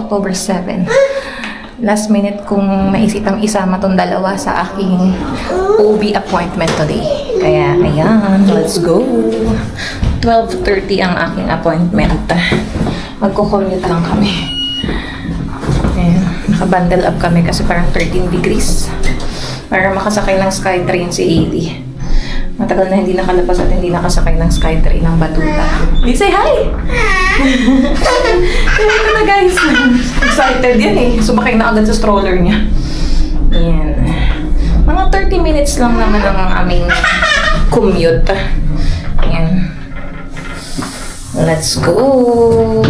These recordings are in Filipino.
October 7. Last minute kong naisipang isama tong dalawa sa aking OB appointment today. Kaya, ayan, let's go. 12:30 ang aking appointment. Magko-commute lang kami. Ayan, naka-bundle up kami kasi parang 13 degrees. Para makasakay ng Skytrain si AD. Matagal na hindi nakalabas at hindi nakasakay ng Skytrain ng Batuta. Say hi! Ito na guys. Excited yan eh. Sumakay na agad sa stroller niya. Yan. Mga 30 minutes lang naman ang aming commute. Yan. Let's go!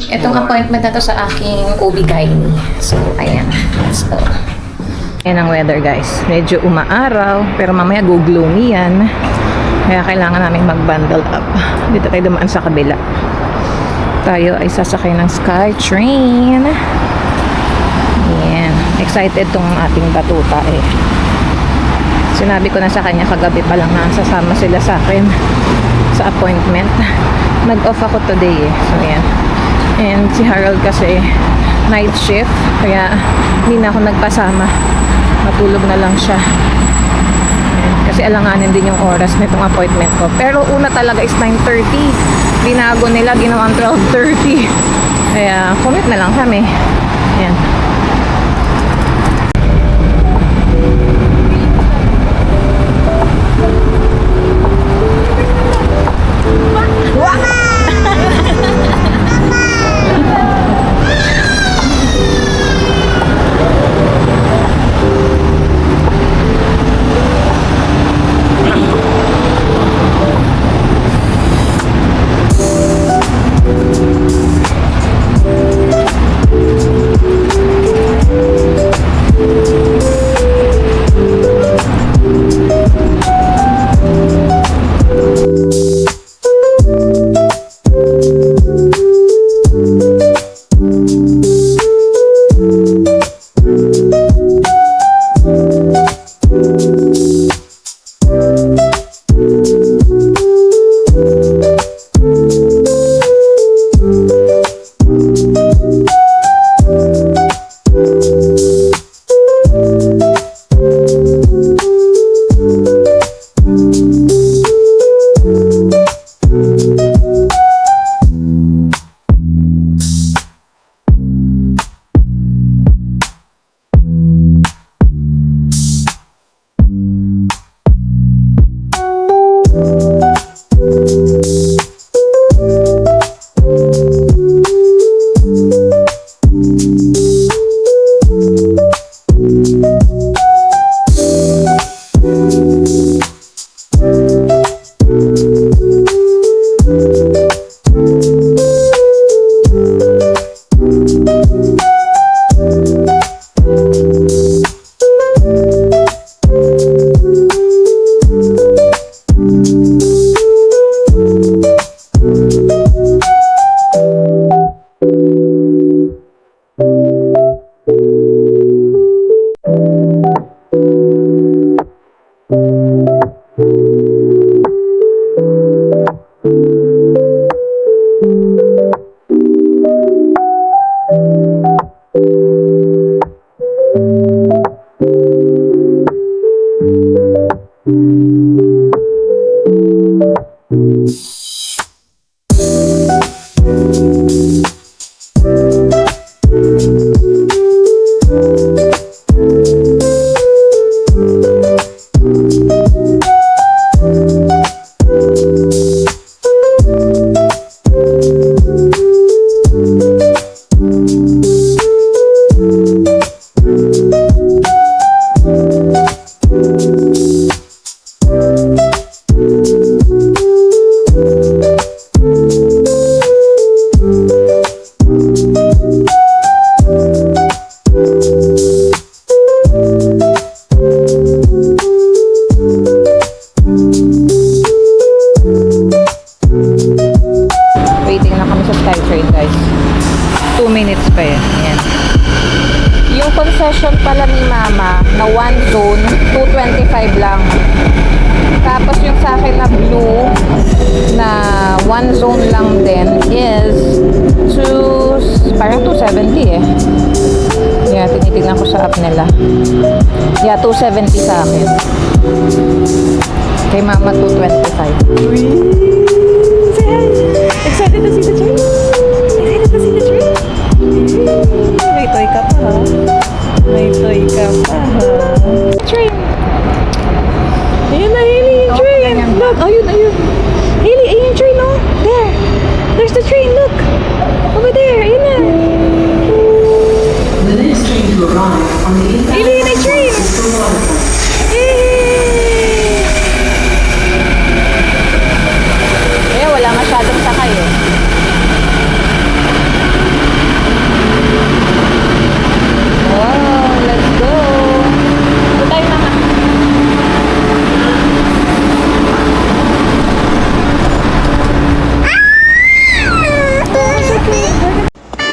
Itong appointment na to sa aking OB-GYN. So, ayan. Let's go. Yan ang weather guys. Medyo umaaraw, pero mamaya go-gloomy yan. Kaya kailangan namin mag-bundle up. Dito tayo dumaan sa kabila. Tayo ay sasakay ng Skytrain. Yan. Excited tong ating Batuta eh. Sinabi ko na sa kanya kagabi pa lang na sasama sila sa akin sa appointment. Nag-off ako today eh. So yan. And si Harold kasi night shift. Kaya hindi na ako nagpasama. Matulog na lang siya. Kasi alanganin din yung oras nitong appointment ko. Pero una talaga is 9:30. Binago nila, ginawang 12:30. Kaya commute na lang kami. Ayan. concession pala ni Mama na one zone, 225 lang. Tapos yung sa akin na blue na one zone lang din is parang 270 eh. Yeah, tinitignan ko sa app nila. Yeah, 270 sa akin. Kay Mama, 225. Excited to see the train? Excited to see the train? May toy ka pa, ha? May toy ka pa, ha? Train! Ayun na, Hailey, yung train! Look, ayun. Hailey, ayun yung train, oh! There! There's the train, look! Over there, ayun na! The next train to arrive on the Hailey, yun na train! Yay! Eh, wala masyadong sakay, eh. Wow, let's go! Ito tayo, Mama.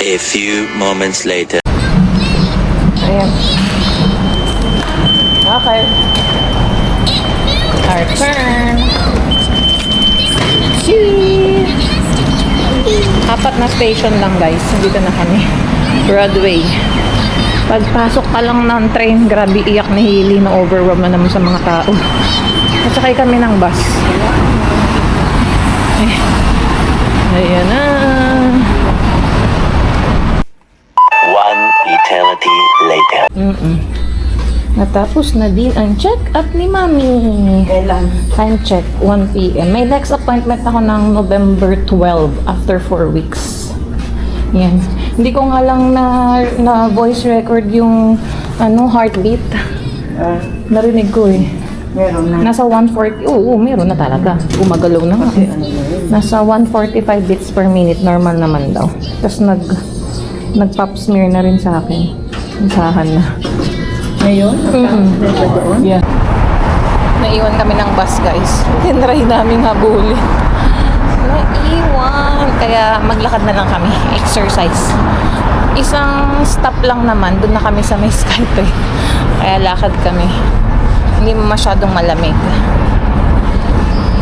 A few moments later. Ayan. Okay. Our turn. Shoo! Apat na station lang, guys. Dito na kami. Broadway. Pagpasok pa lang ng train, grabe iyak ni Hailey na overwhelm na naman sa mga tao. Nasakay kami ng bus. Ayan na. One eternity later. Natapos na din ang check-up ni Mami. Kailan? Time check, 1 p.m. May next appointment ako ng November 12 after 4 weeks. Yan. Hindi ko nga lang na voice record yung heartbeat. Narinig ko eh. Meron na. Nasa 140. Oo, meron na talaga. Gumagalaw na nga. Nasa 145 beats per minute. Normal naman daw. Tapos nag-pop smear na rin sa akin. Isahan na. Ngayon? Doon? Yeah. Naiwan kami ng bus, guys. Tinry namin habulin. Naiwan. Kaya maglakad na lang kami. Exercise. Isang stop lang naman. Doon na kami sa may Skype. Kaya lakad kami. Hindi masyadong malamig.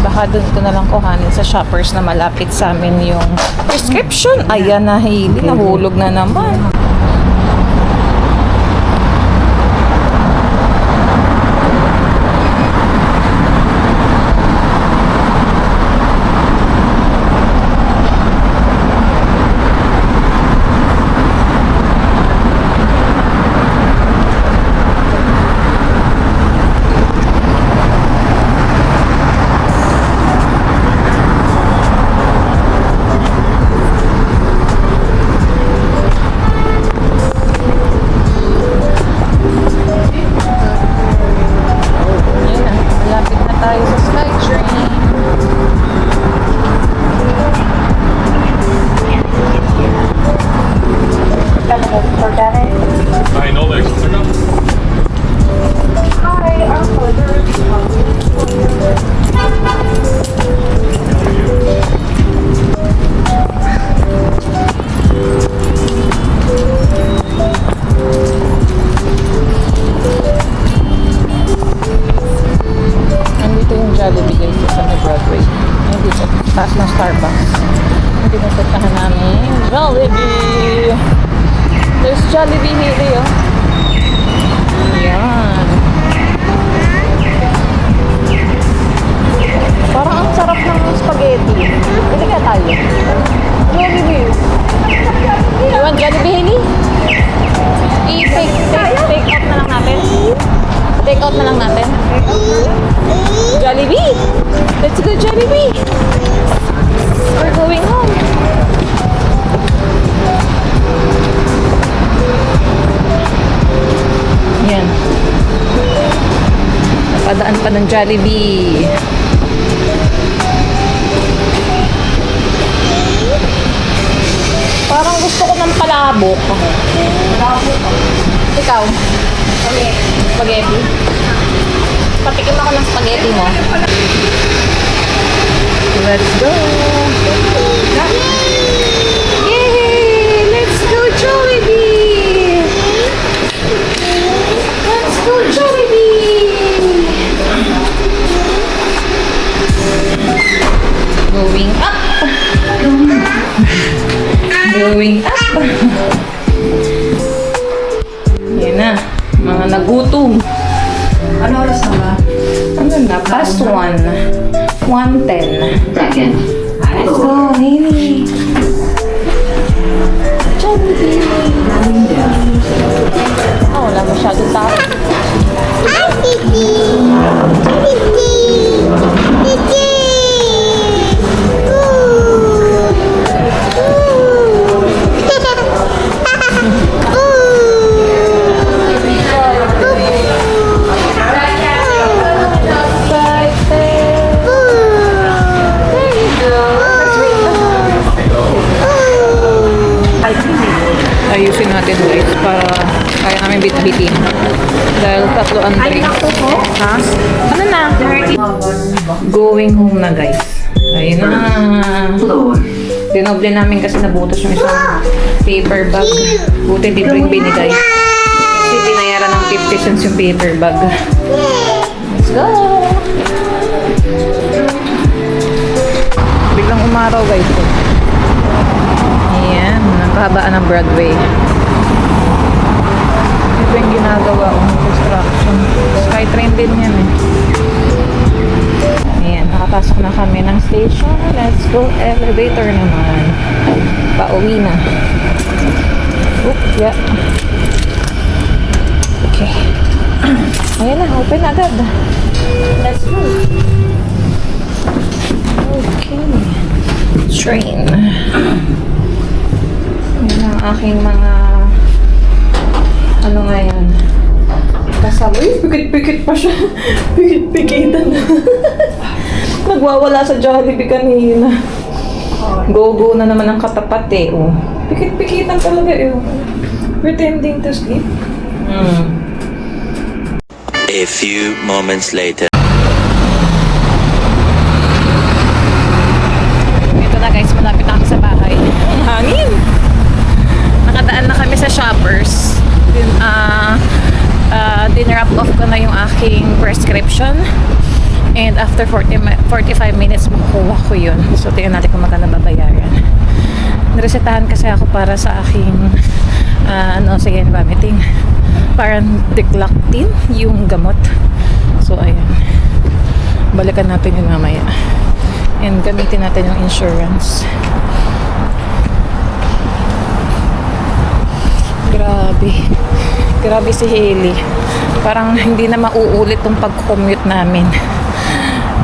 Baka doon ko na lang kuhanin sa shoppers na malapit sa amin yung prescription. Ayan na, Hailey. Nahulog na naman. Jollibee guys sa may Broadway. Hindi sa taas ng Starbucks. Hindi na satahan namin. Jollibee! There's Jollibee here, oh. Ayan. Parang ang sarap ng spaghetti. Pili kaya tayo. Jollibee. You want Jollibee, Hailey? I-take out na lang natin. Take out na lang natin. Jollibee! Let's go Jollibee! We're going home. Yan. Napadaan pa ng Jollibee. Parang gusto ko ng palabok. Ikaw? Spaghetti. Patikim ako ng spaghetti mo. Let's go! Yay! Let's go Jollibee! Going up! Going up! Yan na. Mga nagutom. Ano oras na ba? Ano na? Past 1. 1:10. Second. Let's go, Hailey. Oh, wala masyadong tao. Ayusin natin guys para kaya namin bit-bitin. Dahil tatlo ang drink. Ha? Ano na? Going home na guys. Ayun na. Dinoble namin kasi nabutas yung isang paper bag. Buti di rin binigay. Kasi binayaran ng 50 cents yung paper bag. Let's go! Biglang umaraw guys. Ayan, nagkahabaan ng Broadway. Ito yung ginagawa ko, construction. Skytrain din yan eh. Ayan, nakapasok na kami ng station. Let's go, elevator naman. Pauwi na. Oop, yeah. Okay. Ayan na, open agad. Let's go. Okay. Train. Yan ang aking mga ano nga yan kasama. Uy, pikit-pikit pa siya. Pikit-pikitan. Nagwawala sa Jollibee kanina. Go-go na naman ang katapat eh. Oh. Pikit-pikitan talaga eh. Pretending to sleep. A few moments later. Ito na guys, malapit na kami sa bahay. Ang hangin! Nakadaan na kami sa Shoppers. Dinrap off ko na yung aking prescription. And after 45 minutes, makukuha ko yun. So, tingnan natin kung magkano babayaran. Niresetahan kasi ako para sa aking sige, vomiting. Parang Diclactin, yung gamot. So, ayan. Balikan natin yun mamaya. And gamitin natin yung insurance. Grabe si Hailey. Parang hindi na mauulit tong pag-commute namin.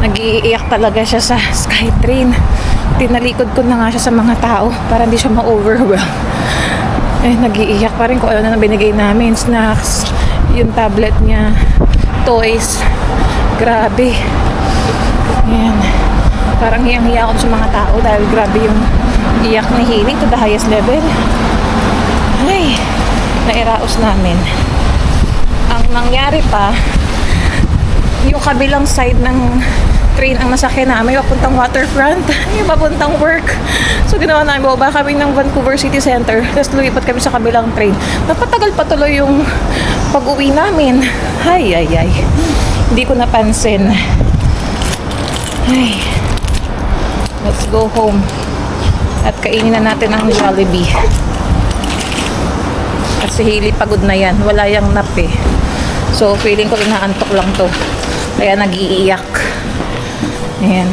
Nag-iiyak talaga siya sa Skytrain. Tinalikod ko na nga siya sa mga tao para hindi siya ma-overwhelm. Nag-iiyak pa rin kung ano na binigay namin. Snacks, yung tablet niya, toys. Grabe. Ayan. Parang hiyang-hiya ako sa mga tao dahil grabe yung iyak ni Hailey to the highest level. Ay, nairaos namin. Ang nangyari pa, yung kabilang side ng train ang nasakyan namin, papuntang waterfront, yung papuntang work. So, ginawa namin, baba kami ng Vancouver City Center, tapos lumipat kami sa kabilang train. Napatagal pa tuloy yung pag-uwi namin. Ay. Hindi ko napansin. Ay. Let's go home. At kainin na natin ang Jollibee. At si Hailey pagod na yan. Wala yang nap eh. So, feeling ko inaantok lang to. Kaya nag-iiyak. Ayan.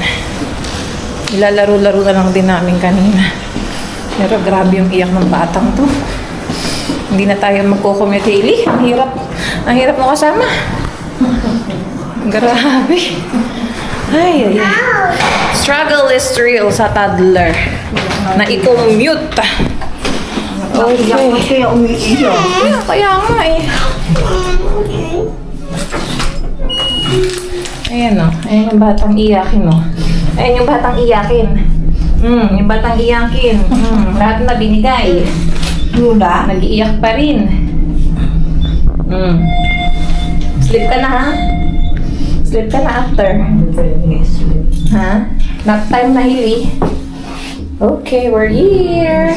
Ilalaro-laro na lang din namin kanina. Pero grabe yung iyak ng batang to. Hindi na tayo magko-commute, Hailey. Ang hirap. Ang hirap mo kasama. Grabe. Ay. Struggle is real sa toddler. Na i-commute. Okay. Kaya umiiyak. Kaya nga eh. Ayan o. Ayan yung batang iyakin o. Ayan yung batang iyakin. Yung batang iyakin. Lahat na binigay. Lula. Nag-iiyak pa rin. Sleep ka na ha? Sleep ka na after. Ha? Nap time na, Hailey. Okay, we're here.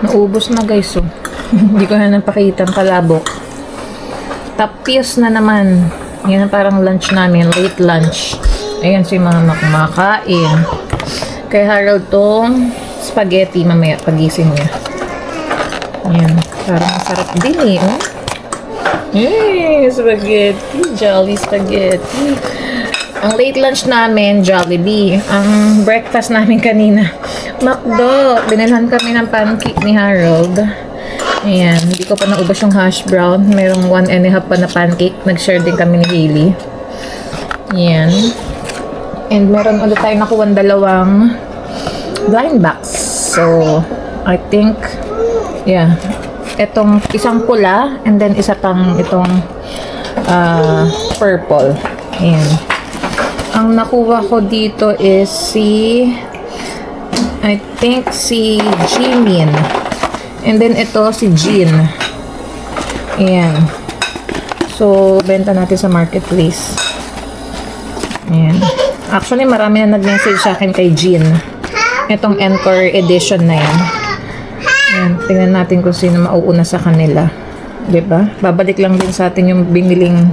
Naubos na guys oh. Hindi ko na napakita ang palabok. Tapos na naman. Yan ang parang lunch namin, late lunch. Ayan si mama kumakain. Kay Harold tong spaghetti mamaya pagising niya. Ayan. Parang masarap din eh. Oh. Spaghetti. Jolly spaghetti. Ang late lunch namin, Jollibee. Ang breakfast namin kanina, McDo. Binilhan kami ng pancake ni Harold. Ayan. Hindi ko pa naubos yung hash brown. Merong 1.5 pa na pancake. Nag-share din kami ni Hailey. Ayan. And meron ulit tayo nakuha 2 blind box. So, I think, yeah. Itong isang pula and then isa pang itong purple. Ayan. Ang nakuha ko dito is I think si Jimin. And then ito si Jin. Ayan. So, benta natin sa marketplace. Ayan. Actually, marami na nag-message sa akin kay Jin. Itong Encore edition na yan. Ayan, tingnan natin kung sino mauuna sa kanila. Diba? Babalik lang din sa atin yung biniling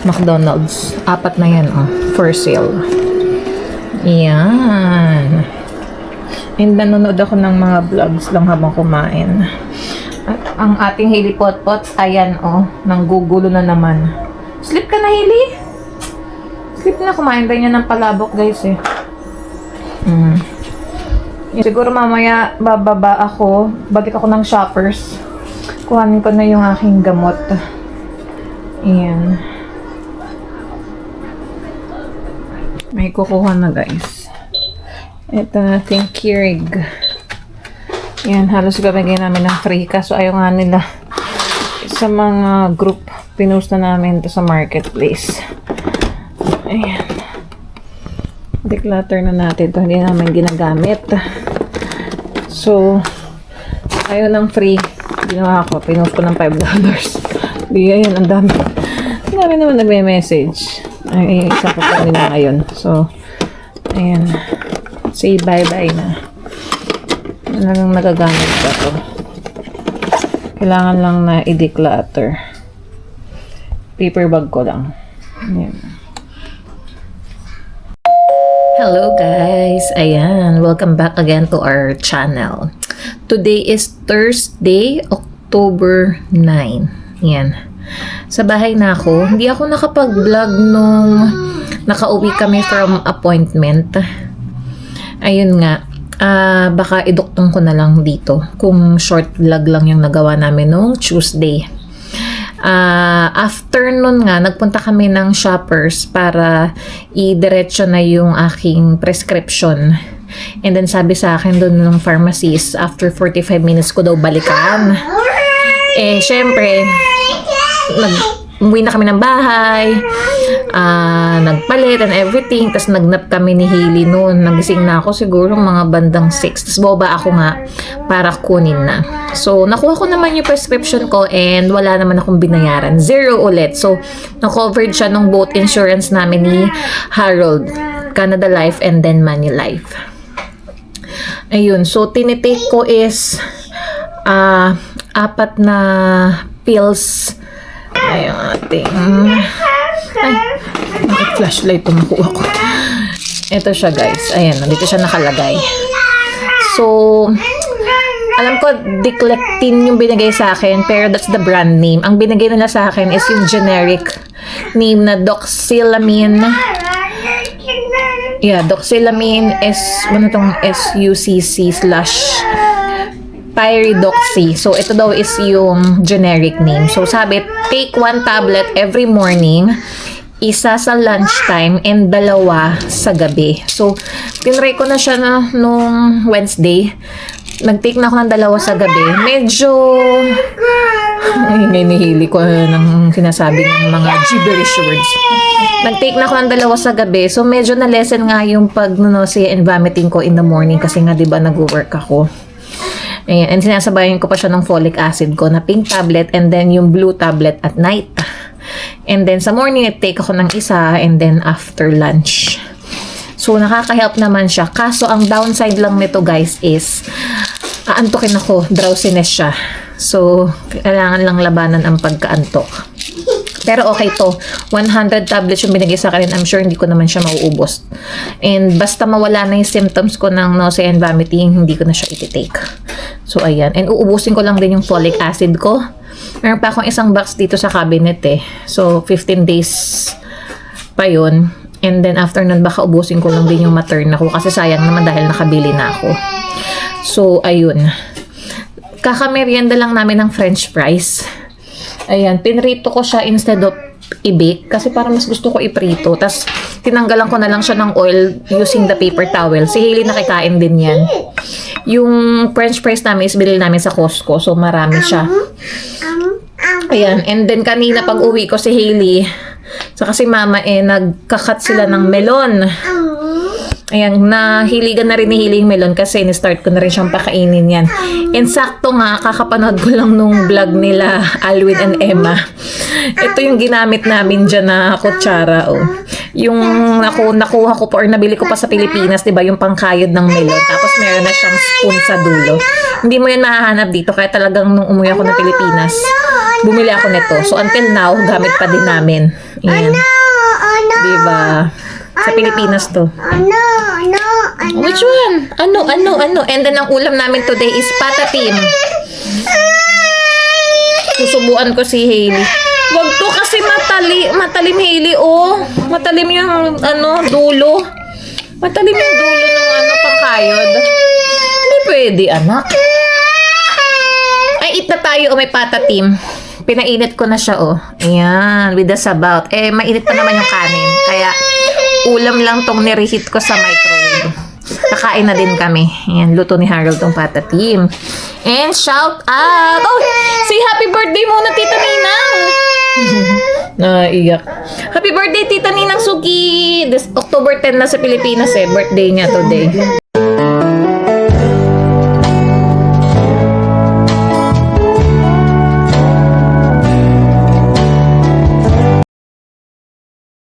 McDonald's. 4 na yan, oh. For sale. Ayan. And nanonood ako ng mga vlogs lang habang kumain. At ang ating Hailey Potpot, ayan, oh. Nanggugulo na naman. Sleep ka na, Hailey? Sleep na. Kumain tayo niya ng palabok, guys, eh. Siguro mamaya bababa ako, balik ako ng Shoppers. Kuhanin ko na yung aking gamot. Ayan. May kukuha na, guys. Ito nating Keurig. Ayan, halos gabagay namin ng free. Kaso ayaw nga nila. Sa mga group, pinost na namin ito sa marketplace. Ayan. Declutter na natin ito. Hindi namin ginagamit. So, ayaw ng free. Ginawa ko. Pinost ko ng $5. Di, ayan. Ang dami. Ang dami naman nagme-message. Ay, isa ko pa nila ngayon. So, ayan. Say bye-bye na. Wala nang nagagamit pa to. Kailangan lang na i-declutter. Paper bag ko lang. Ayan. Hello guys! Ayan, welcome back again to our channel. Today is Thursday, October 9. Ayan. Sa bahay na ako. Hindi ako nakapag-vlog nung nakauwi kami from appointment. Ayun nga. Baka iduktong ko na lang dito kung short vlog lang yung nagawa namin nung Tuesday. After nun nga, nagpunta kami ng Shoppers para i-diretso na yung aking prescription. And then sabi sa akin doon ng pharmacist, after 45 minutes ko daw balikan. Eh, syempre, umuwi na kami ng bahay, nagpalit and everything, tapos nagnap kami ni Hailey noon. Nagising na ako siguro mga bandang 6, tapos boba ako nga para kunin na. So, nakuha ko naman yung prescription ko and wala naman akong binayaran. 0 ulit. So, na-covered siya ng both insurance namin ni Harold, Canada Life and then Manulife. Ayun. So, tinitake ko is 4 na pills. Ayun ating... Ay, bakit flashlight ito makuha ko? Ito siya, guys. Ayan, dito siya nakalagay. So, alam ko, Diclectin yung binigay sa akin, pero that's the brand name. Ang binigay nila sa akin is yung generic name na Doxylamine. Yeah, Doxylamine ano tong SUCC/Pyridoxy. So, ito daw is yung generic name. So, sabi, take 1 tablet every morning, isa sa lunchtime, and 2 sa gabi. So, tinry ko na siya nung Wednesday. Nag-take na ako ng 2 sa gabi. Medyo... Ngayon nihili ko ng sinasabi ng mga gibberish words. Nag-take na ako ng 2 sa gabi. So, medyo na-lessen nga yung pag-nausea and vomiting ko in the morning kasi nga, diba, nag-work ako. Ayan. And sinasabayan ko pa siya ng folic acid ko na pink tablet and then yung blue tablet at night. And then sa morning, take ako ng isa and then after lunch. So, nakaka-help naman siya. Kaso, ang downside lang nito, guys, is aantukin ako. Drowsiness siya. So, kailangan lang labanan ang pagkaantok. Pero okay to. 100 tablets yung binigay sa akin. I'm sure hindi ko naman siya mauubos. And basta mawala na yung symptoms ko ng nausea and vomiting, hindi ko na siya iti-take. So, ayan. And uubusin ko lang din yung folic acid ko. Meron pa akong isang box dito sa cabinet eh. So, 15 days pa yun. And then, after nun, baka ubusin ko lang din yung Materna ko. Kasi sayang naman dahil nakabili na ako. So, ayun. Kakamerienda lang namin ng french fries. Ayan, pinrito ko siya instead of i-bake kasi parang mas gusto ko iprito. Tapos, tinanggalan ko na lang siya ng oil using the paper towel. Si Hailey nakikain din yan. Yung french fries namin is binili namin sa Costco. So, marami siya. Ayan, and then kanina pag uwi ko si Hailey, saka si Mama nagkakat sila ng melon. Ayan, nahiligan na rin ni Hailey yung melon kasi ni-start ko na rin siyang pakainin yan. And sakto nga, kakapanood ko lang nung vlog nila, Alwin and Emma. Ito yung ginamit namin dyan na kutsara, oh. Yung nakuha ko pa or nabili ko pa sa Pilipinas, diba, yung pangkayod ng melon. Tapos meron na siyang spoon sa dulo. Hindi mo yun mahahanap dito, kaya talagang nung umuwi ako ng Pilipinas, bumili ako nito. So until now, gamit pa din namin. Ayan. Diba? Sa Pilipinas to. Which one? Ano? And then ang ulam namin today is patatim. Susubuan ko si Hailey. Wag to kasi matalim Hailey, oh. Matalim yung dulo. Matalim yung dulo ng pangkayod. Hindi pwede, anak. Ay, eat na tayo, may patatim. Pinainit ko na siya, oh. Ayan, with the sabaw. Mainit pa naman yung kanin. Kaya, ulam lang tong nireheat ko sa microwave. Kakain na din kami. Ayan, luto ni Harold tong patatim. And shout out! Oh, say happy birthday muna, Tita Ninang! Naiyak. Happy birthday, Tita Ninang Suki! This October 10 na sa Pilipinas birthday niya today.